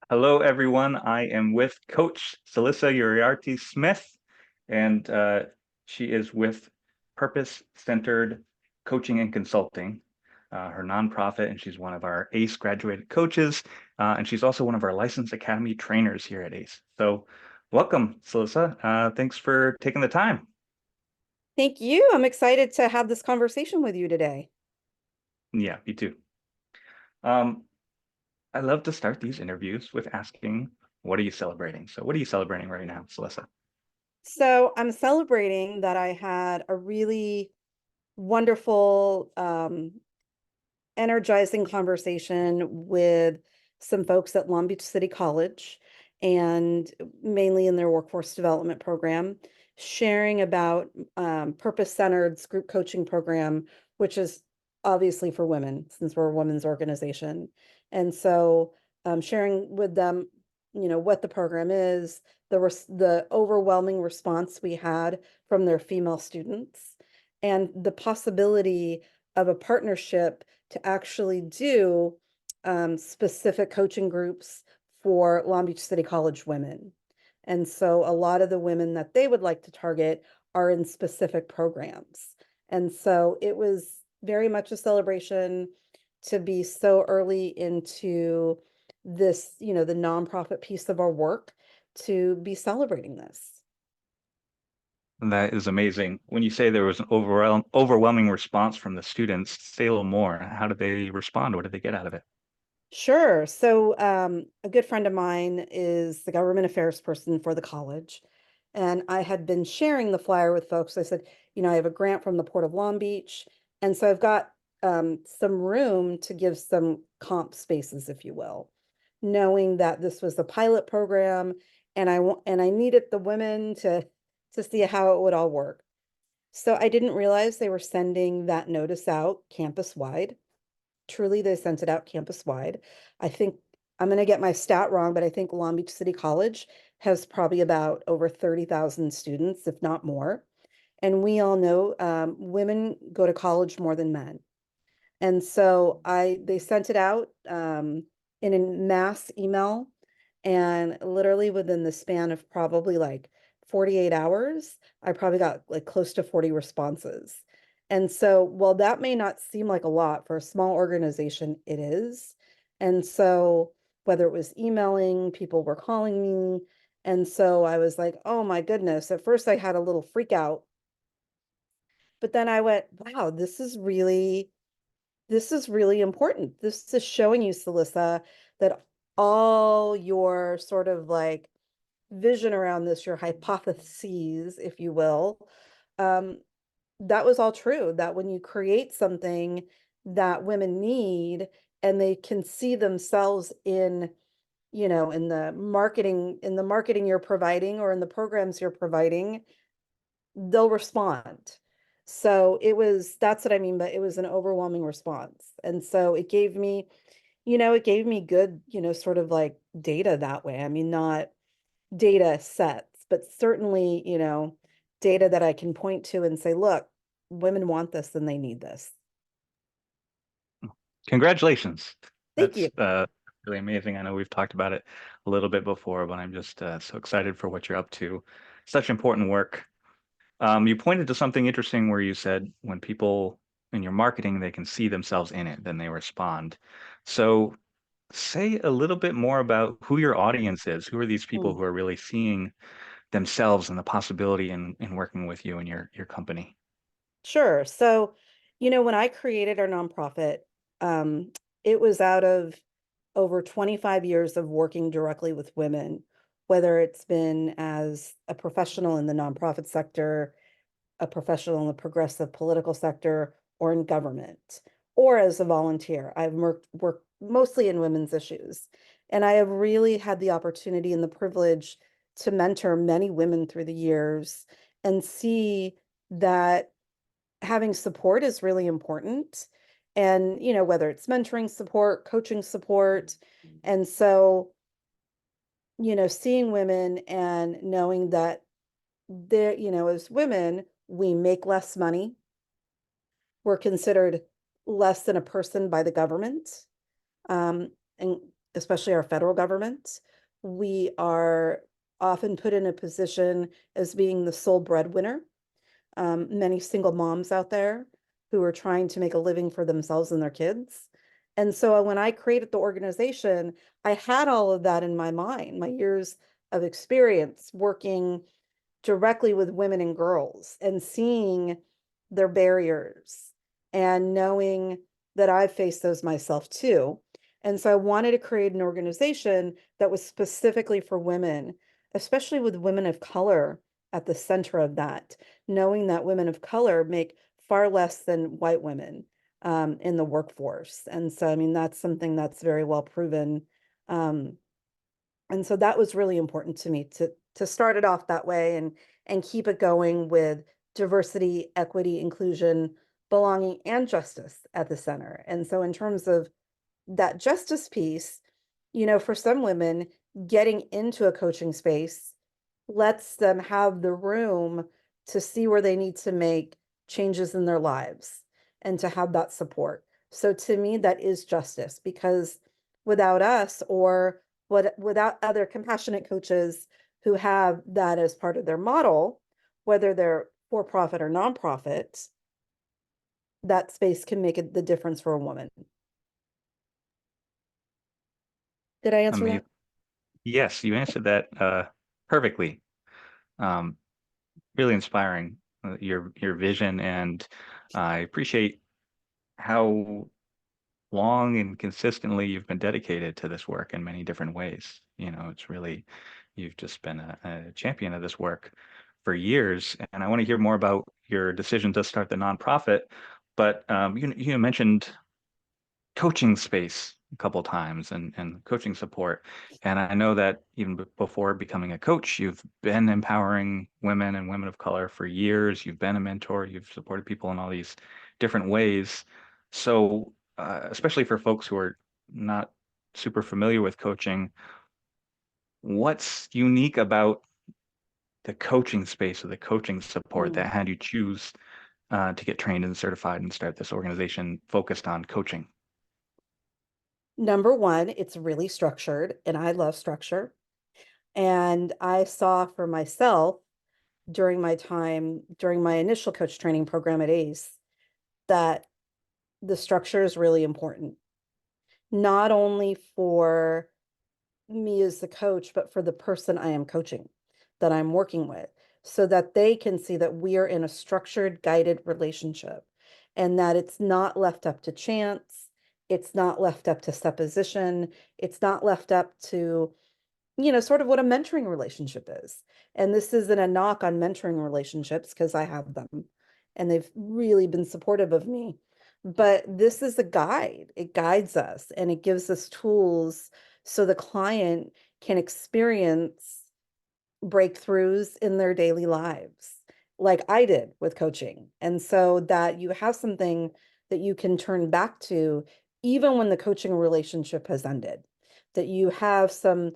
Hello, everyone. I am with Coach Silissa Uriarte Smith, and she is with Purpose Centered Coaching and Consulting, her nonprofit, and she's one of our ACE graduated coaches, and she's also one of our licensed academy trainers here at ACE. So, welcome, Silissa. Thanks for taking the time. Thank you. I'm excited to have this conversation with you today. Yeah, me too. Um, I love to start these interviews with asking, what are you celebrating? So, what are you celebrating right now, Silissa? So I'm celebrating that I had a really wonderful, energizing conversation with some folks at Long Beach City College and mainly in their workforce development program, sharing about purpose-centered group coaching program, which is obviously for women since we're a women's organization. And so sharing with them, what the program is, the overwhelming response we had from their female students, and the possibility of a partnership to actually do specific coaching groups for Long Beach City College women. And so a lot of the women that they would like to target are in specific programs. And so it was very much a celebration to be so early into this, the nonprofit piece of our work, to be celebrating this. That is amazing. When you say there was an overwhelming response from the students, say a little more. How did they respond? What did they get out of it? Sure. So, a good friend of mine is the government affairs person for the college. And I had been sharing the flyer with folks. I said, I have a grant from the Port of Long Beach. And so I've got some room to give some comp spaces, if you will, knowing that this was a pilot program and I needed the women to see how it would all work. So I didn't realize they were sending that notice out campus wide. Truly, they sent it out campus wide. I think I'm going to get my stat wrong, but I think Long Beach City College has probably about over 30,000 students, if not more. And we all know women go to college more than men. And so they sent it out in a mass email, and literally within the span of probably like 48 hours, I probably got like close to 40 responses. And so while that may not seem like a lot for a small organization, it is. And so whether it was emailing, people were calling me. And so I was like, oh my goodness. At first I had a little freak out, but then I went, wow, this is really important. This is showing you, Silissa, that all your sort of like vision around this, your hypotheses, if you will, um, that was all true. That when you create something that women need and they can see themselves in, in the marketing you're providing or in the programs you're providing, they'll respond. So that's what I mean, but it was an overwhelming response. And so it gave me good, sort of like data that way. I mean, not data sets, but certainly, data that I can point to and say, look, women want this and they need this. Congratulations. Thank you. That's really amazing. I know we've talked about it a little bit before, but I'm just so excited for what you're up to. Such important work. You pointed to something interesting where you said when people in your marketing, they can see themselves in it, then they respond. So say a little bit more about who your audience is. Who are these people Mm. who are really seeing themselves and the possibility in working with you and your company? Sure. So, when I created our nonprofit, um, it was out of over 25 years of working directly with women, whether it's been as a professional in the nonprofit sector, a professional in the progressive political sector, or in government, or as a volunteer. I've worked mostly in women's issues. And I have really had the opportunity and the privilege to mentor many women through the years and see that having support is really important. And, whether it's mentoring support, coaching support. And so, seeing women and knowing that they're, as women, we make less money. We're considered less than a person by the government. And especially our federal government, we are often put in a position as being the sole breadwinner. Many single moms out there who are trying to make a living for themselves and their kids. And so when I created the organization, I had all of that in my mind, my years of experience working directly with women and girls and seeing their barriers and knowing that I've faced those myself too. And so I wanted to create an organization that was specifically for women, especially with women of color at the center of that, knowing that women of color make far less than white women in the workforce. And so, I mean, that's something that's very well proven. Um, and so that was really important to me to start it off that way and keep it going with diversity, equity, inclusion, belonging, and justice at the center. And so in terms of that justice piece, for some women, getting into a coaching space lets them have the room to see where they need to make changes in their lives and to have that support. So to me, that is justice, because without us, or without other compassionate coaches who have that as part of their model, whether they're for profit or nonprofit, that space can make the difference for a woman. Did I answer Amazing. that? Yes, you answered that perfectly. Um, really inspiring, your vision, and I appreciate how long and consistently you've been dedicated to this work in many different ways. It's really, you've just been a champion of this work for years. And I want to hear more about your decision to start the nonprofit. But you mentioned coaching space a couple times, and coaching support. And I know that even before becoming a coach, you've been empowering women and women of color for years. You've been a mentor. You've supported people in all these different ways. So, especially for folks who are not super familiar with coaching, what's unique about the coaching space or the coaching support that Mm. had you choose to get trained and certified and start this organization focused on coaching? Number one, it's really structured, and I love structure. And I saw for myself during my initial coach training program at ACE, that the structure is really important, not only for me as the coach, but for the person I am coaching, that I'm working with, so that they can see that we are in a structured, guided relationship and that it's not left up to chance. It's not left up to supposition. It's not left up to sort of what a mentoring relationship is. And this isn't a knock on mentoring relationships, because I have them and they've really been supportive of me. But this is a guide. It guides us and it gives us tools so the client can experience breakthroughs in their daily lives, like I did with coaching. And so that you have something that you can turn back to even when the coaching relationship has ended, that you have some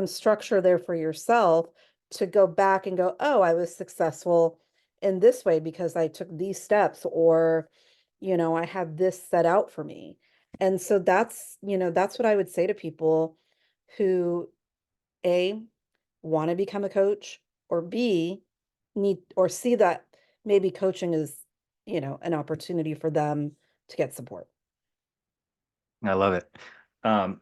structure there for yourself to go back and go, oh, I was successful in this way because I took these steps, or I have this set out for me. And so that's what I would say to people who, A, want to become a coach, or B, need or see that maybe coaching is, an opportunity for them to get support. I love it. Um,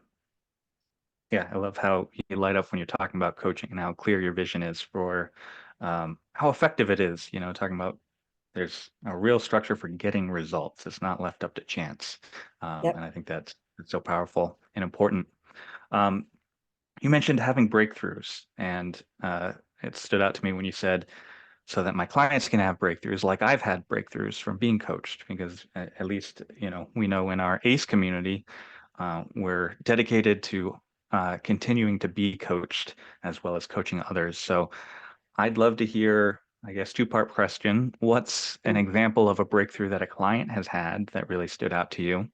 Yeah, I love how you light up when you're talking about coaching and how clear your vision is for how effective it is. Talking about there's a real structure for getting results. It's not left up to chance. And Yep. I think that's so powerful and important. Um, you mentioned having breakthroughs, and it stood out to me when you said, so that my clients can have breakthroughs like I've had breakthroughs from being coached, because at least, we know in our ACE community, we're dedicated to continuing to be coached as well as coaching others. So I'd love to hear, I guess, two-part question. What's an Mm. example of a breakthrough that a client has had that really stood out to you?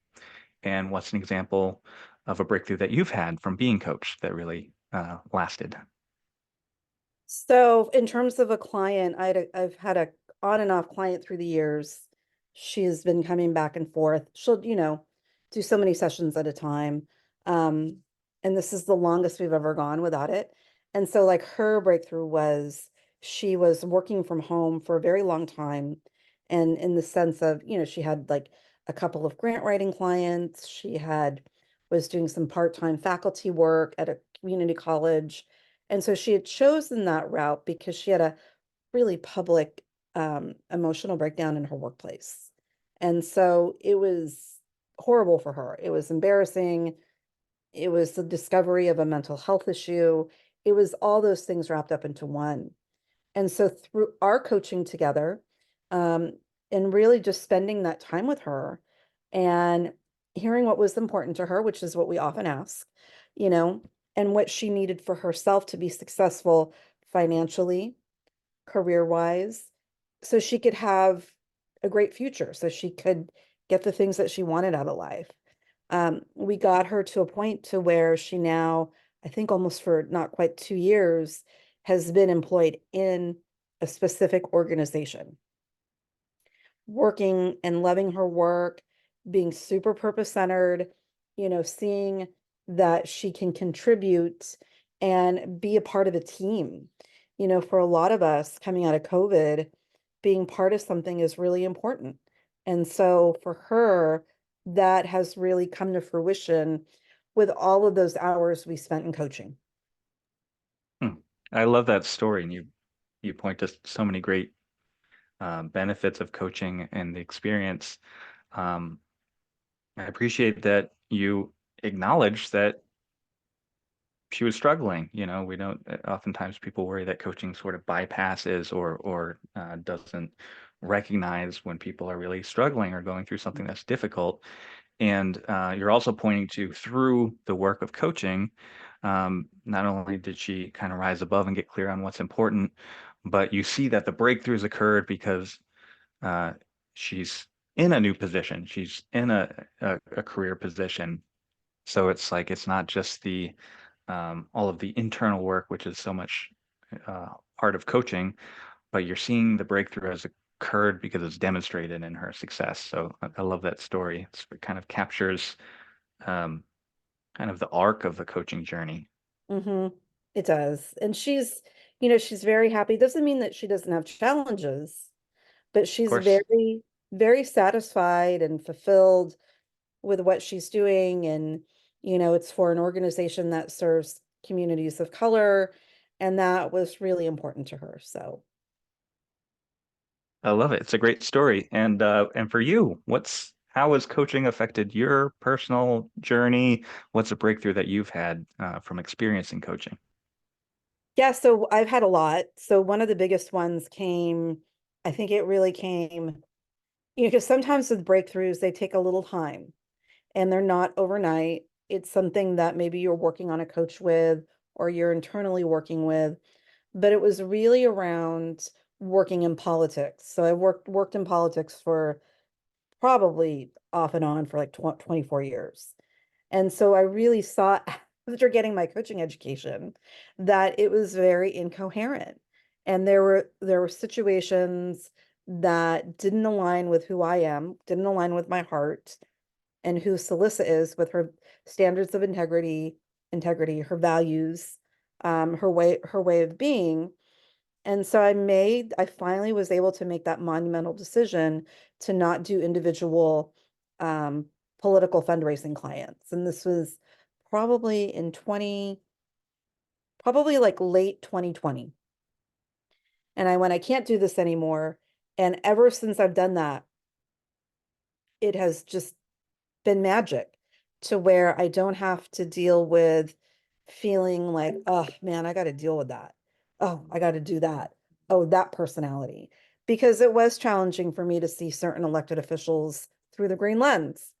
And what's an example of a breakthrough that you've had from being coached that really lasted? So in terms of a client, I've had a on and off client through the years. She's been coming back and forth. She'll, do so many sessions at a time. Um, and this is the longest we've ever gone without it. And so like her breakthrough was she was working from home for a very long time. And in the sense of, she had like a couple of grant writing clients. She had was doing some part-time faculty work at a community college. And so she had chosen that route because she had a really public emotional breakdown in her workplace. And so it was horrible for her. It was embarrassing. It was the discovery of a mental health issue. It was all those things wrapped up into one. And so through our coaching together, um, and really just spending that time with her and hearing what was important to her, which is what we often ask, you know, and what she needed for herself to be successful financially, career-wise, so she could have a great future, so she could get the things that she wanted out of life. We got her to a point to where she now, I think almost for not quite 2 years, has been employed in a specific organization, working and loving her work, being super purpose-centered, seeing that she can contribute and be a part of a team. For a lot of us coming out of COVID, being part of something is really important. And so for her, that has really come to fruition with all of those hours we spent in coaching. Hmm. I love that story, and you point to so many great benefits of coaching and the experience. Um, I appreciate that you acknowledge that she was struggling. We don't, oftentimes people worry that coaching sort of bypasses or doesn't recognize when people are really struggling or going through something that's difficult. And you're also pointing to, through the work of coaching, not only did she kind of rise above and get clear on what's important, but you see that the breakthroughs occurred because uh, she's in a new position. She's in a career position. So it's like it's not just the all of the internal work, which is so much part of coaching, but you're seeing the breakthrough as occurred because it's demonstrated in her success. So I love that story. It kind of captures um, kind of the arc of the coaching journey. Hmm. It does. And she's very happy. Doesn't mean that she doesn't have challenges, but Of she's course, very, very satisfied and fulfilled with what she's doing. And, it's for an organization that serves communities of color. And that was really important to her. So, I love it. It's a great story. And for you, how has coaching affected your personal journey? What's a breakthrough that you've had from experiencing coaching? yeah, so I've had a lot. So, one of the biggest ones came, I think it really came, because sometimes with breakthroughs, they take a little time and they're not overnight. It's something that maybe you're working on a coach with or you're internally working with, but it was really around working in politics. So I worked in politics for probably off and on for like 24 years. And so I really saw after getting my coaching education that it was very incoherent. And there were situations that didn't align with who I am, didn't align with my heart and who Silissa is with her standards of integrity, her values, her way of being. And so I finally was able to make that monumental decision to not do individual um, political fundraising clients. And this was probably probably like late 2020. And I went, I can't do this anymore. And ever since I've done that, it has just been magic to where I don't have to deal with feeling like, oh man, I got to deal with that. Oh, I got to do that. Oh, that personality. Because it was challenging for me to see certain elected officials through the green lens.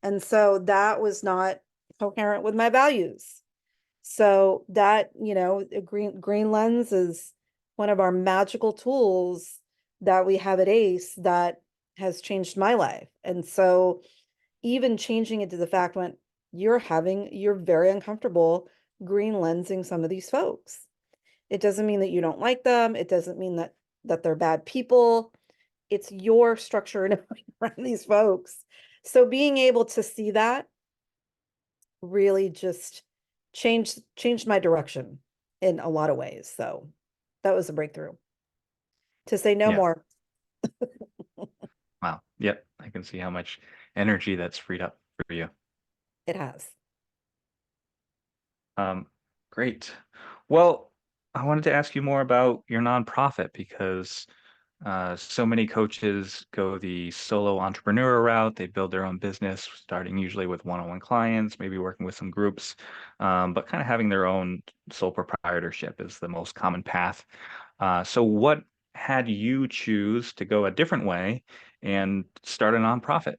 And so that was not coherent with my values. So that, a green lens is one of our magical tools that we have at ACE that has changed my life. And so even changing it to the fact when you're very uncomfortable green lensing some of these folks. It doesn't mean that you don't like them. It doesn't mean that they're bad people. It's your structure and around these folks. So being able to see that really just changed my direction in a lot of ways. So that was a breakthrough to say no Yeah. more. Wow. Yep. I can see how much energy that's freed up for you. It has. Um, Great. Well, I wanted to ask you more about your nonprofit because so many coaches go the solo entrepreneur route. They build their own business, starting usually with one-on-one clients, maybe working with some groups, but kind of having their own sole proprietorship is the most common path. So what had you choose to go a different way and start a nonprofit?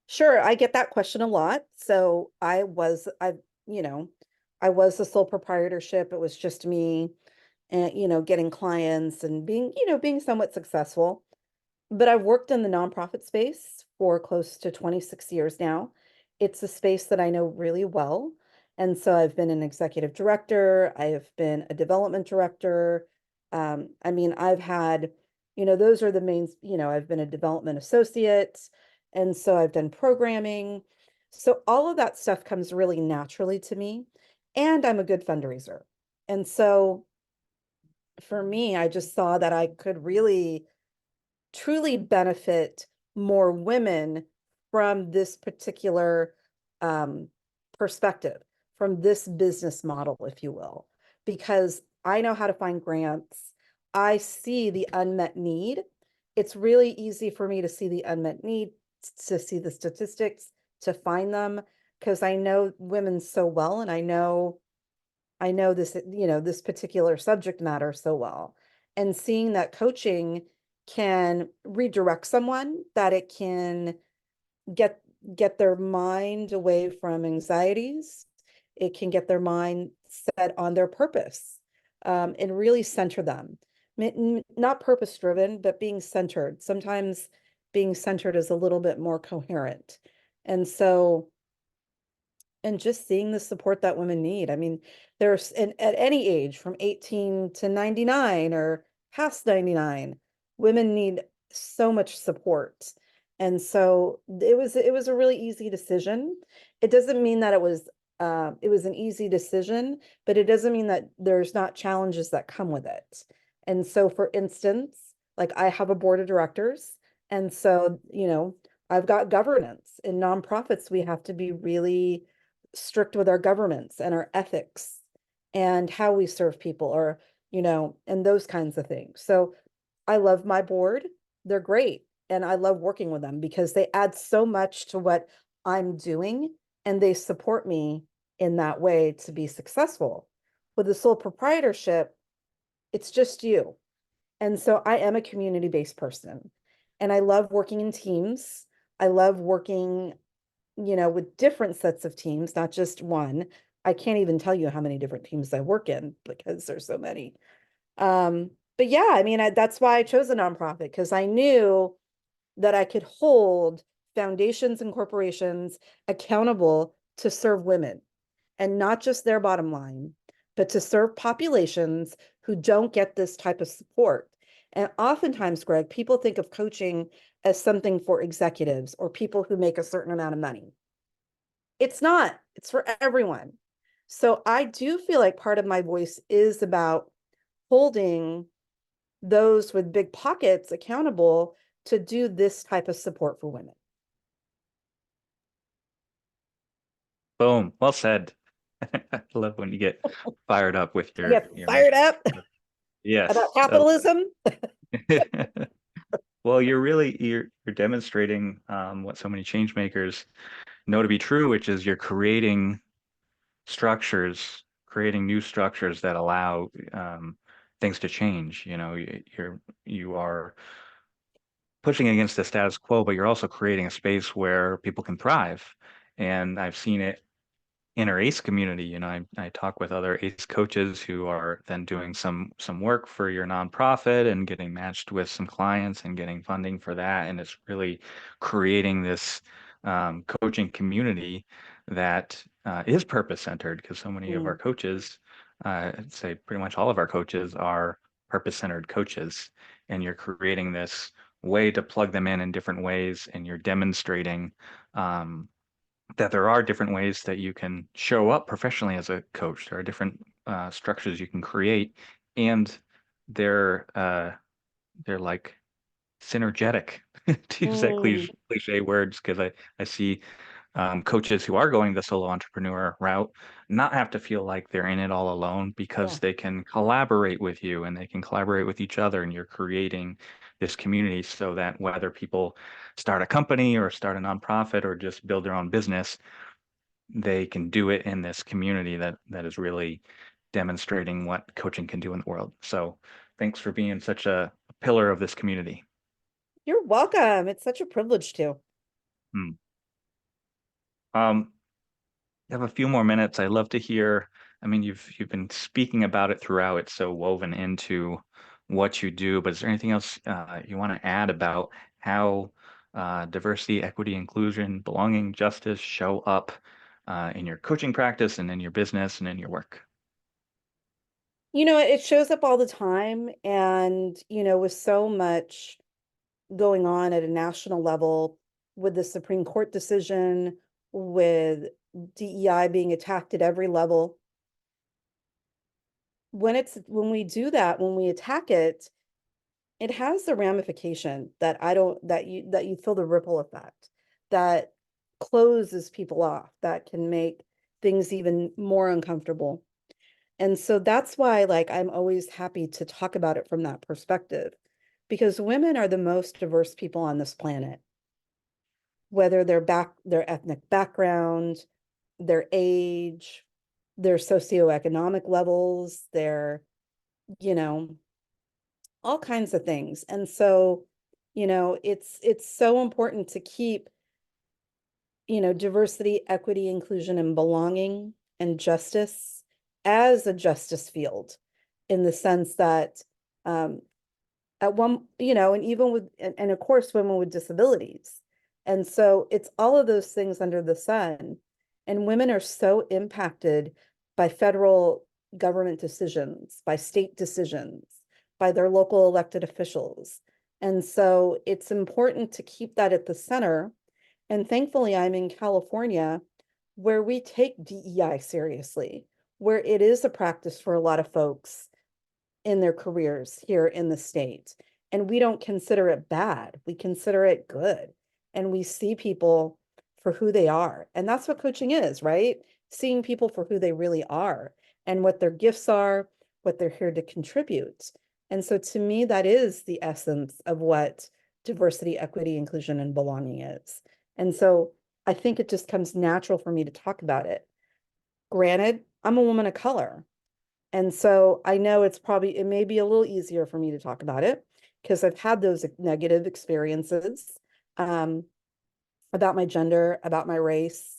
Sure, I get that question a lot. So you know, I was the sole proprietorship. It was just me and, getting clients and being somewhat successful. But I've worked in the nonprofit space for close to 26 years now. It's a space that I know really well. And so I've been an executive director, I have been a development director. I mean, I've had, those are the main, I've been a development associate. And so I've done programming. So all of that stuff comes really naturally to me. And I'm a good fundraiser. And so for me, I just saw that I could really truly benefit more women from this particular um, perspective, from this business model, if you will, because I know how to find grants. I see the unmet need. It's really easy for me to see the unmet need, to see the statistics, to find them, because I know women so well, and I know this, this particular subject matter so well. And seeing that coaching can redirect someone, that it can get get their mind away from anxieties. It can get their mind set on their purpose, and really center them. Not purpose driven, but being centered. Sometimes being centered is a little bit more coherent. And so and just seeing the support that women need. I mean, there's at any age from 18 to 99 or past 99, women need so much support. And so it was a really easy decision. It doesn't mean that it was an easy decision, but it doesn't mean that there's not challenges that come with it. And so for instance, like I have a board of directors, and so, I've got governance. In nonprofits, we have to be really strict with our governments and our ethics and how we serve people, or and those kinds of things. So I love my board. They're great, and I love working with them because they add so much to what I'm doing, and they support me in that way to be successful. With the sole proprietorship, it's just you. And so I am a community-based person, and I love working in teams. I love working with different sets of teams, not just one. I can't even tell you how many different teams I work in because there's so many. But yeah, I mean, that's why I chose a nonprofit, because I knew that I could hold foundations and corporations accountable to serve women, and not just their bottom line, but to serve populations who don't get this type of support. And oftentimes, Greg, people think of coaching as something for executives or people who make a certain amount of money. It's not, it's for everyone. So I do feel like part of my voice is about holding those with big pockets accountable to do this type of support for women. Boom. Well said. I love when you get fired up with I your get mission. fired up Yes. about capitalism. Well, you're demonstrating what so many change makers know to be true, which is you're creating new structures that allow things to change. You are pushing against the status quo, but you're also creating a space where people can thrive. And I've seen it in our ACE community. I talk with other ACE coaches who are then doing some work for your nonprofit and getting matched with some clients and getting funding for that. And it's really creating this coaching community that is purpose centered, because so many of our Mm, coaches, I'd say pretty much all of our coaches are purpose centered coaches, and you're creating this way to plug them in different ways, and you're demonstrating that there are different ways that you can show up professionally as a coach. There are different structures you can create, and they're uh, they're like synergetic to use that Mm, cliche words because I see coaches who are going the solo entrepreneur route not have to feel like they're in it all alone because yeah. they can collaborate with you and they can collaborate with each other, and you're creating this community so that whether people start a company or start a nonprofit or just build their own business, they can do it in this community that is really demonstrating what coaching can do in the world. So thanks for being such a pillar of this community. You're welcome. It's such a privilege to. Hmm. Um, I have a few more minutes. I'd love to hear. I mean, you've been speaking about it throughout. It's so woven into what you do. But is there anything else you want to add about how diversity, equity, inclusion, belonging, justice show up in your coaching practice and in your business and in your work? It shows up all the time. And, with so much going on at a national level, with the Supreme Court decision, with DEI being attacked at every level, when we do that, when we attack it, it has the ramification that I don't that you feel the ripple effect that closes people off, that can make things even more uncomfortable. And so that's why, like, I'm always happy to talk about it from that perspective, because women are the most diverse people on this planet, whether their ethnic background, their age, their socioeconomic levels, their, you know, all kinds of things. And so, it's so important to keep, diversity, equity, inclusion, and belonging and justice as a justice field, in the sense that, um, at one, and even with, and of course, women with disabilities. And so it's all of those things under the sun. And women are so impacted by federal government decisions, by state decisions, by their local elected officials. And so it's important to keep that at the center. And thankfully, I'm in California, where we take DEI seriously, where it is a practice for a lot of folks in their careers here in the state. And we don't consider it bad. We consider it good. And we see people for who they are. And that's what coaching is, right? Seeing people for who they really are and what their gifts are, what they're here to contribute. And so to me, that is the essence of what diversity, equity, inclusion, and belonging is. And so I think it just comes natural for me to talk about it. Granted, I'm a woman of color. And so I know it may be a little easier for me to talk about it because I've had those negative experiences, um, about my gender, about my race,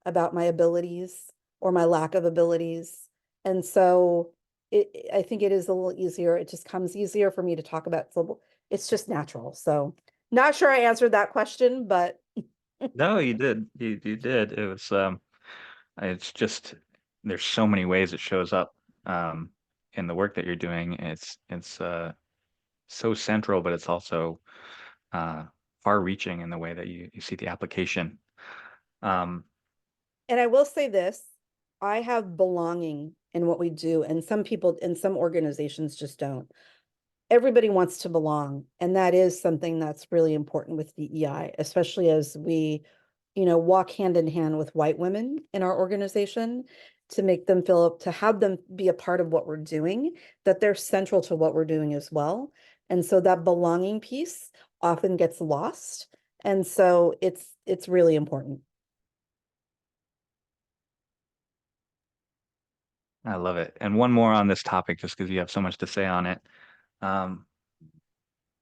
about my abilities or my lack of abilities. And so I think it is a little easier. It just comes easier for me to talk about. So it's just natural. So not sure I answered that question, but No, you did. You did. It's just there's so many ways it shows up um, in the work that you're doing. It's so central, but it's also uh, far-reaching in the way that you see the application. Um, and I will say this, I have belonging in what we do, and some people in some organizations just don't. Everybody wants to belong, and that is something that's really important with DEI, especially as we, walk hand in hand with white women in our organization, to make them feel, to have them be a part of what we're doing, that they're central to what we're doing as well. And so that belonging piece often gets lost. And so it's really important. I love it. And one more on this topic, just because you have so much to say on it. Um,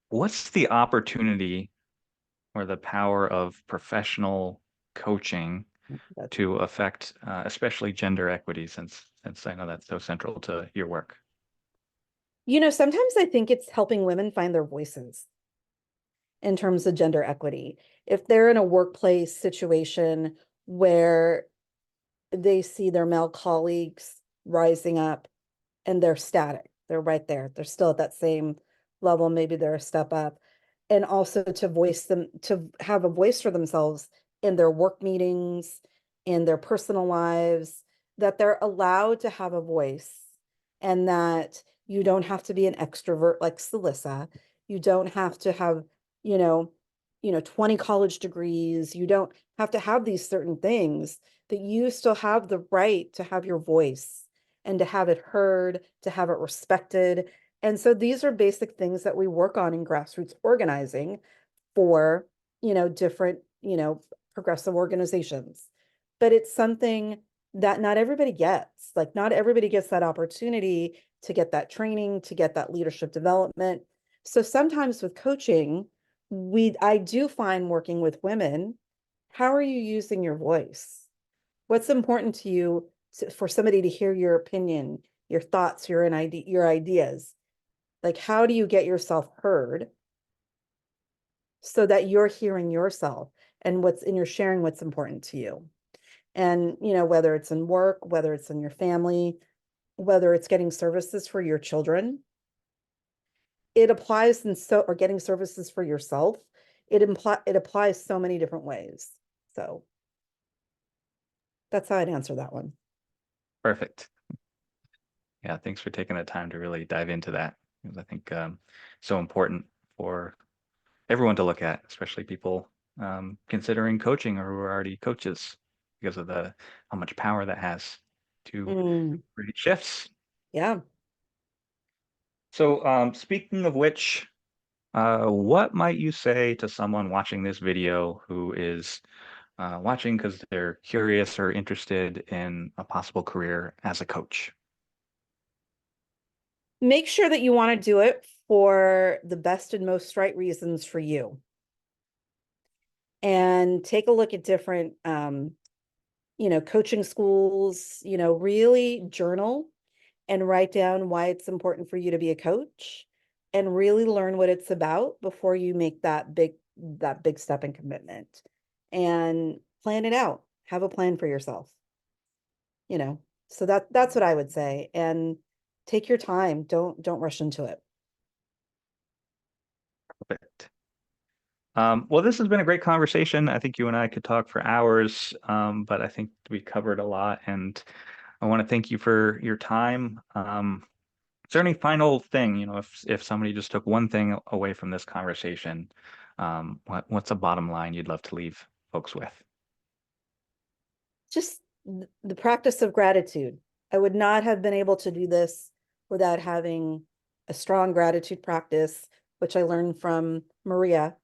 what's the opportunity or the power of professional coaching That's, to affect, especially gender equity, since I know that's so central to your work? sometimes I think it's helping women find their voices in terms of gender equity. If they're in a workplace situation where they see their male colleagues rising up and they're static, they're right there, they're still at that same level, maybe they're a step up, and also to voice them, to have a voice for themselves in their work meetings, in their personal lives, that they're allowed to have a voice and that you don't have to be an extrovert like Silissa. You don't have to have, you know, 20 college degrees. You don't have to have these certain things, that you still have the right to have your voice and to have it heard, to have it respected. And so these are basic things that we work on in grassroots organizing for, different, progressive organizations. But it's something that not everybody gets. Like, not everybody gets that opportunity to get that training, to get that leadership development. So sometimes with coaching, I do find, working with women, how are you using your voice? What's important to you for somebody to hear your opinion, your thoughts, your ideas? Like, how do you get yourself heard so that you're hearing yourself and you're sharing what's important to you? And, whether it's in work, whether it's in your family, whether it's getting services for your children, it applies or getting services for yourself. It applies so many different ways. So that's how I'd answer that one. Perfect. Yeah, thanks for taking the time to really dive into that, because I think so important for everyone to look at, especially people considering coaching or who are already coaches, because of how much power that has to create shifts. Yeah. So speaking of which, what might you say to someone watching this video who is watching because they're curious or interested in a possible career as a coach? Make sure that you want to do it for the best and most right reasons for you. And take a look at different, coaching schools, really journal and write down why it's important for you to be a coach, and really learn what it's about before you make that big step and commitment, and plan it out. Have a plan for yourself, so that's what I would say. And take your time. Don't rush into it. Perfect. Well, this has been a great conversation. I think you and I could talk for hours, but I think we covered a lot, and I want to thank you for your time. Is there any final thing, if somebody just took one thing away from this conversation, what's a bottom line you'd love to leave folks with? Just the practice of gratitude. I would not have been able to do this without having a strong gratitude practice, which I learned from Maria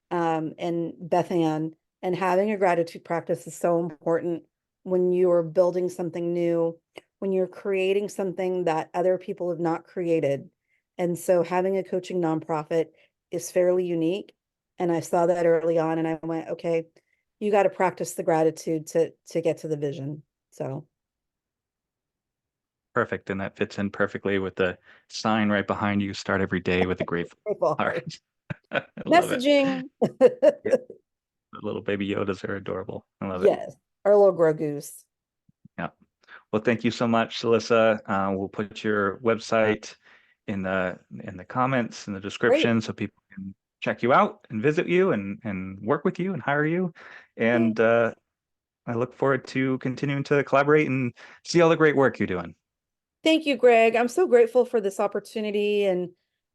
and Beth Ann. And having a gratitude practice is so important when you're building something new, when you're creating something that other people have not created. And so having a coaching nonprofit is fairly unique. And I saw that early on, and I went, okay, you got to practice the gratitude to get to the vision. So Perfect. And that fits in perfectly with the sign right behind you. Start every day with a grateful grateful heart. heart. I love it. Messaging. Yeah, the little baby Yodas are adorable. I love it. Yes, our little grow goose. Yeah. Well, thank you so much, Silissa. We'll put your website in the comments in the Great. description so people can check you out and visit you and work with you and hire you. Yeah. And I look forward to continuing to collaborate and see all the great work you're doing. Thank you, Greg. I'm so grateful for this opportunity, and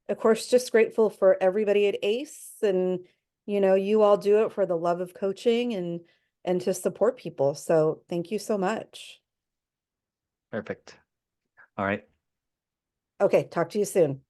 of course, just grateful for everybody at ACE. And you all do it for the love of coaching and to support people. So thank you so much. Perfect. All right. Okay, talk to you soon.